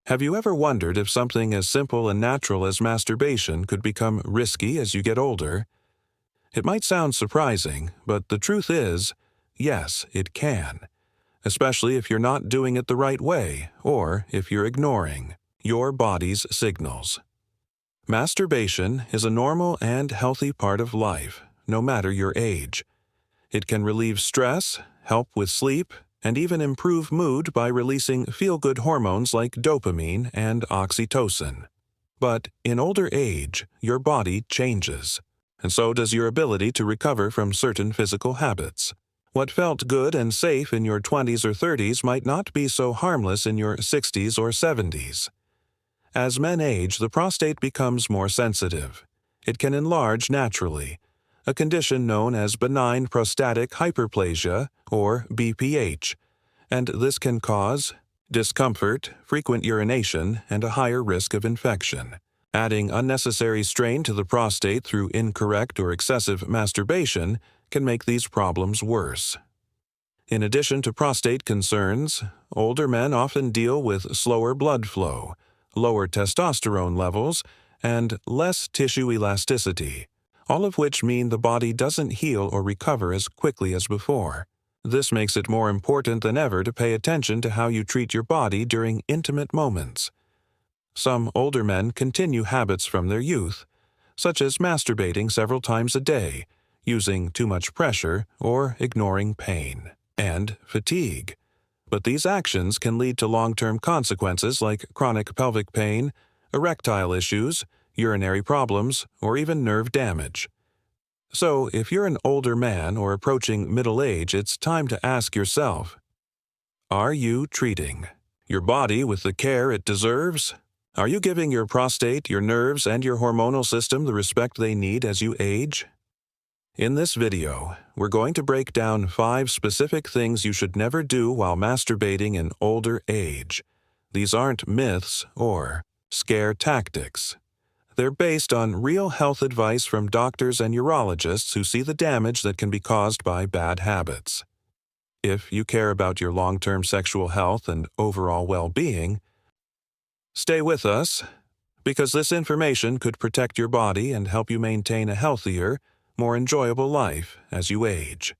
Have you ever wondered if something as simple and natural as masturbation could become risky as you get older? It might sound surprising, but the truth is, yes, it can, especially if you're not doing it the right way or if you're ignoring your body's signals. Masturbation is a normal and healthy part of life, no matter your age. It can relieve stress, help with sleep, and even improve mood by releasing feel-good hormones like dopamine and oxytocin. But in older age, your body changes, and so does your ability to recover from certain physical habits. What felt good and safe in your 20s or 30s might not be so harmless in your 60s or 70s. As men age, the prostate becomes more sensitive. It can enlarge naturally, a condition known as benign prostatic hyperplasia, or BPH, and this can cause discomfort, frequent urination, and a higher risk of infection. Adding unnecessary strain to the prostate through incorrect or excessive masturbation can make these problems worse. In addition to prostate concerns, older men often deal with slower blood flow, lower testosterone levels, and less tissue elasticity, all of which mean the body doesn't heal or recover as quickly as before. This makes it more important than ever to pay attention to how you treat your body during intimate moments. Some older men continue habits from their youth, such as masturbating several times a day, using too much pressure, or ignoring pain and fatigue. But these actions can lead to long-term consequences like chronic pelvic pain, erectile issues, urinary problems, or even nerve damage. So, if you're an older man or approaching middle age, it's time to ask yourself, are you treating your body with the care it deserves? Are you giving your prostate, your nerves, and your hormonal system the respect they need as you age? In this video, we're going to break down 5 specific things you should never do while masturbating in older age. These aren't myths or scare tactics. They're based on real health advice from doctors and urologists who see the damage that can be caused by bad habits. If you care about your long-term sexual health and overall well-being, stay with us, because this information could protect your body and help you maintain a healthier, more enjoyable life as you age.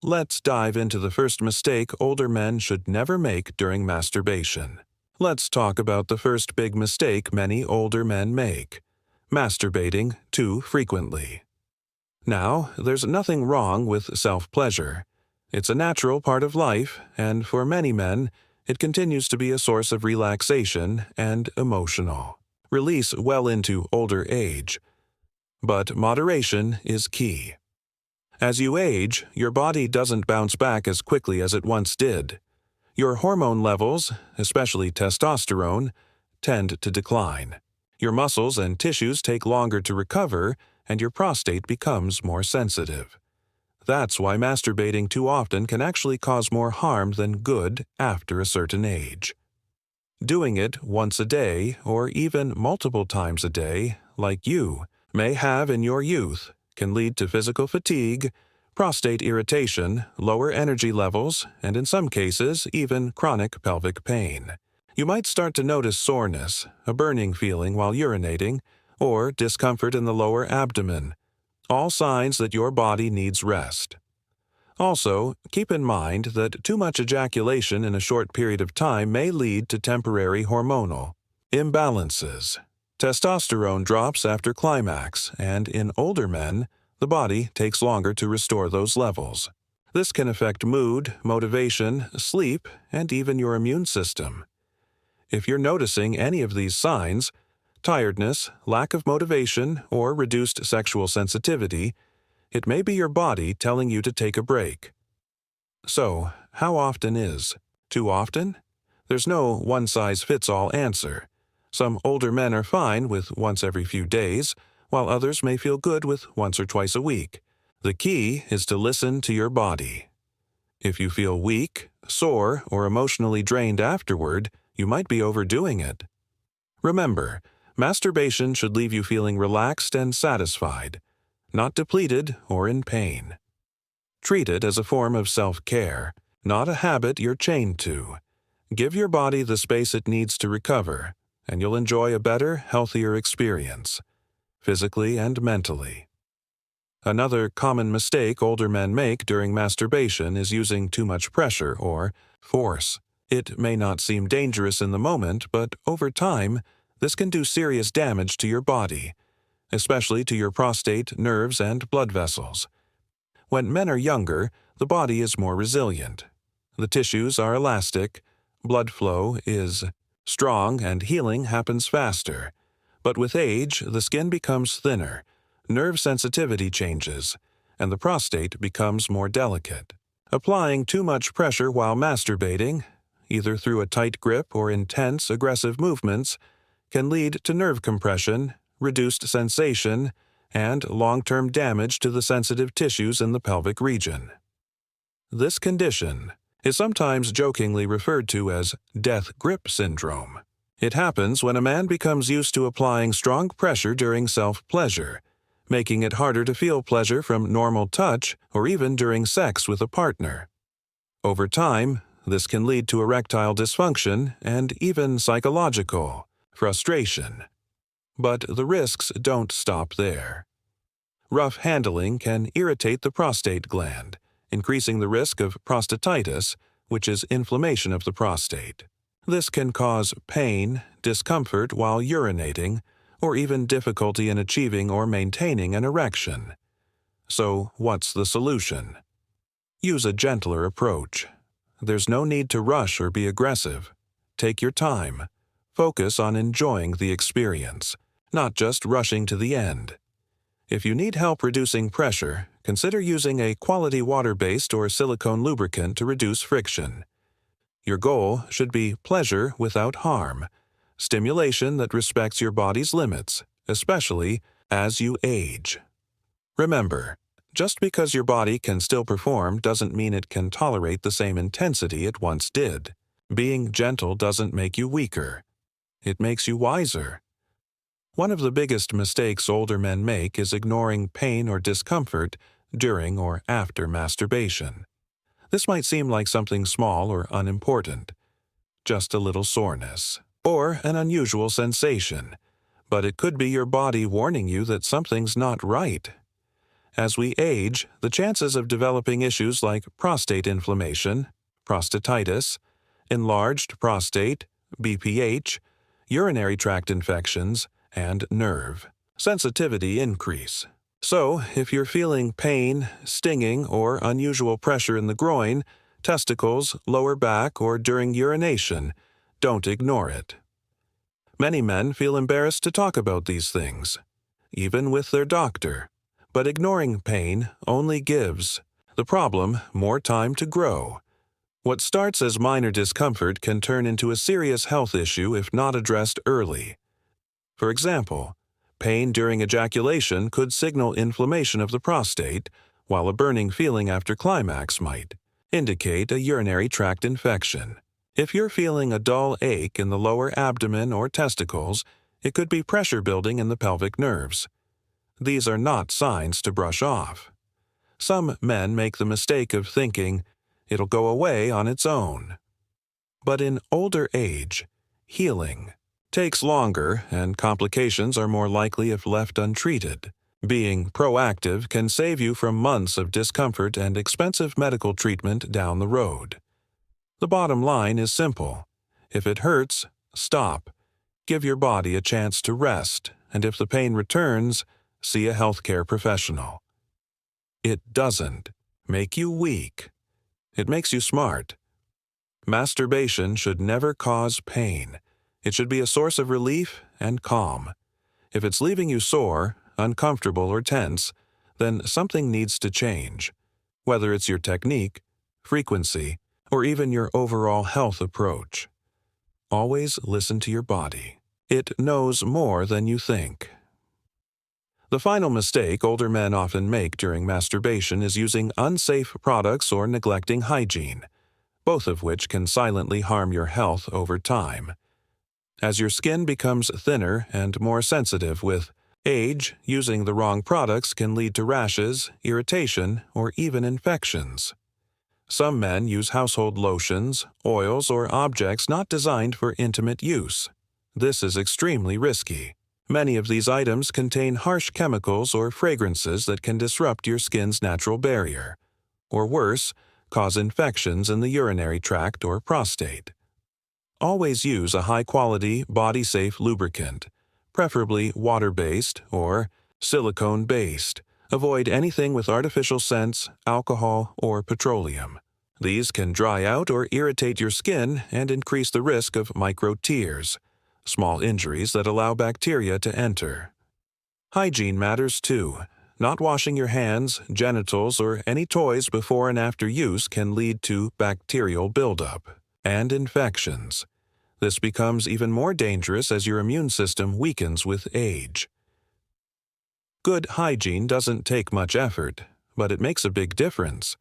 Let's dive into the first mistake older men should never make during masturbation. Let's talk about the first big mistake many older men make: masturbating too frequently. Now, there's nothing wrong with self-pleasure. It's a natural part of life, and for many men, it continues to be a source of relaxation and emotional release well into older age. But moderation is key. As you age, your body doesn't bounce back as quickly as it once did. Your hormone levels, especially testosterone, tend to decline. Your muscles and tissues take longer to recover, and your prostate becomes more sensitive. That's why masturbating too often can actually cause more harm than good after a certain age. Doing it once a day, or even multiple times a day, like you may have in your youth, can lead to physical fatigue, prostate irritation, lower energy levels, and in some cases, even chronic pelvic pain. You might start to notice soreness, a burning feeling while urinating, or discomfort in the lower abdomen, all signs that your body needs rest. Also, keep in mind that too much ejaculation in a short period of time may lead to temporary hormonal imbalances. Testosterone drops after climax, and in older men, the body takes longer to restore those levels. This can affect mood, motivation, sleep, and even your immune system. If you're noticing any of these signs, tiredness, lack of motivation, or reduced sexual sensitivity, it may be your body telling you to take a break. So, how often is too often? There's no one-size-fits-all answer. Some older men are fine with once every few days, while others may feel good with once or twice a week. The key is to listen to your body. If you feel weak, sore, or emotionally drained afterward, you might be overdoing it. Remember, masturbation should leave you feeling relaxed and satisfied, not depleted or in pain. Treat it as a form of self-care, not a habit you're chained to. Give your body the space it needs to recover, and you'll enjoy a better, healthier experience, physically and mentally. Another common mistake older men make during masturbation is using too much pressure or force. It may not seem dangerous in the moment, but over time, this can do serious damage to your body, especially to your prostate, nerves, and blood vessels. When men are younger, the body is more resilient. The tissues are elastic, blood flow is strong, and healing happens faster. But with age, the skin becomes thinner, nerve sensitivity changes, and the prostate becomes more delicate. Applying too much pressure while masturbating, either through a tight grip or intense, aggressive movements, can lead to nerve compression, reduced sensation, and long-term damage to the sensitive tissues in the pelvic region. This condition is sometimes jokingly referred to as death grip syndrome. It happens when a man becomes used to applying strong pressure during self-pleasure, making it harder to feel pleasure from normal touch or even during sex with a partner. Over time, this can lead to erectile dysfunction and even psychological frustration. But the risks don't stop there. Rough handling can irritate the prostate gland, increasing the risk of prostatitis, which is inflammation of the prostate. This can cause pain, discomfort while urinating, or even difficulty in achieving or maintaining an erection. So, what's the solution? Use a gentler approach. There's no need to rush or be aggressive. Take your time. Focus on enjoying the experience, not just rushing to the end. If you need help reducing pressure, consider using a quality water-based or silicone lubricant to reduce friction. Your goal should be pleasure without harm, stimulation that respects your body's limits, especially as you age. Remember, just because your body can still perform doesn't mean it can tolerate the same intensity it once did. Being gentle doesn't make you weaker. It makes you wiser. One of the biggest mistakes older men make is ignoring pain or discomfort during or after masturbation. This might seem like something small or unimportant, just a little soreness, or an unusual sensation, but it could be your body warning you that something's not right. As we age, the chances of developing issues like prostate inflammation, prostatitis, enlarged prostate, BPH, urinary tract infections, and nerve sensitivity increase. So, if you're feeling pain, stinging, or unusual pressure in the groin, testicles, lower back, or during urination, don't ignore it. Many men feel embarrassed to talk about these things, even with their doctor, but ignoring pain only gives the problem more time to grow. What starts as minor discomfort can turn into a serious health issue if not addressed early. For example, pain during ejaculation could signal inflammation of the prostate, while a burning feeling after climax might indicate a urinary tract infection. If you're feeling a dull ache in the lower abdomen or testicles, it could be pressure building in the pelvic nerves. These are not signs to brush off. Some men make the mistake of thinking it'll go away on its own. But in older age, healing takes longer and complications are more likely if left untreated. Being proactive can save you from months of discomfort and expensive medical treatment down the road. The bottom line is simple. If it hurts, stop. Give your body a chance to rest, and if the pain returns, see a healthcare professional. It doesn't make you weak. It makes you smart. Masturbation should never cause pain. It should be a source of relief and calm. If it's leaving you sore, uncomfortable, or tense, then something needs to change, whether it's your technique, frequency, or even your overall health approach. Always listen to your body. It knows more than you think. The final mistake older men often make during masturbation is using unsafe products or neglecting hygiene, both of which can silently harm your health over time. As your skin becomes thinner and more sensitive with age, using the wrong products can lead to rashes, irritation, or even infections. Some men use household lotions, oils, or objects not designed for intimate use. This is extremely risky. Many of these items contain harsh chemicals or fragrances that can disrupt your skin's natural barrier, or worse, cause infections in the urinary tract or prostate. Always use a high-quality, body-safe lubricant, preferably water-based or silicone-based. Avoid anything with artificial scents, alcohol, or petroleum. These can dry out or irritate your skin and increase the risk of micro-tears, small injuries that allow bacteria to enter. Hygiene matters too. Not washing your hands, genitals, or any toys before and after use can lead to bacterial buildup and infections. This becomes even more dangerous as your immune system weakens with age. Good hygiene doesn't take much effort, but it makes a big difference.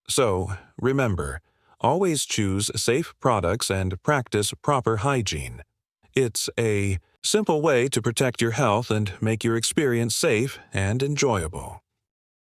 So, remember, always choose safe products and practice proper hygiene. It's a simple way to protect your health and make your experience safe and enjoyable.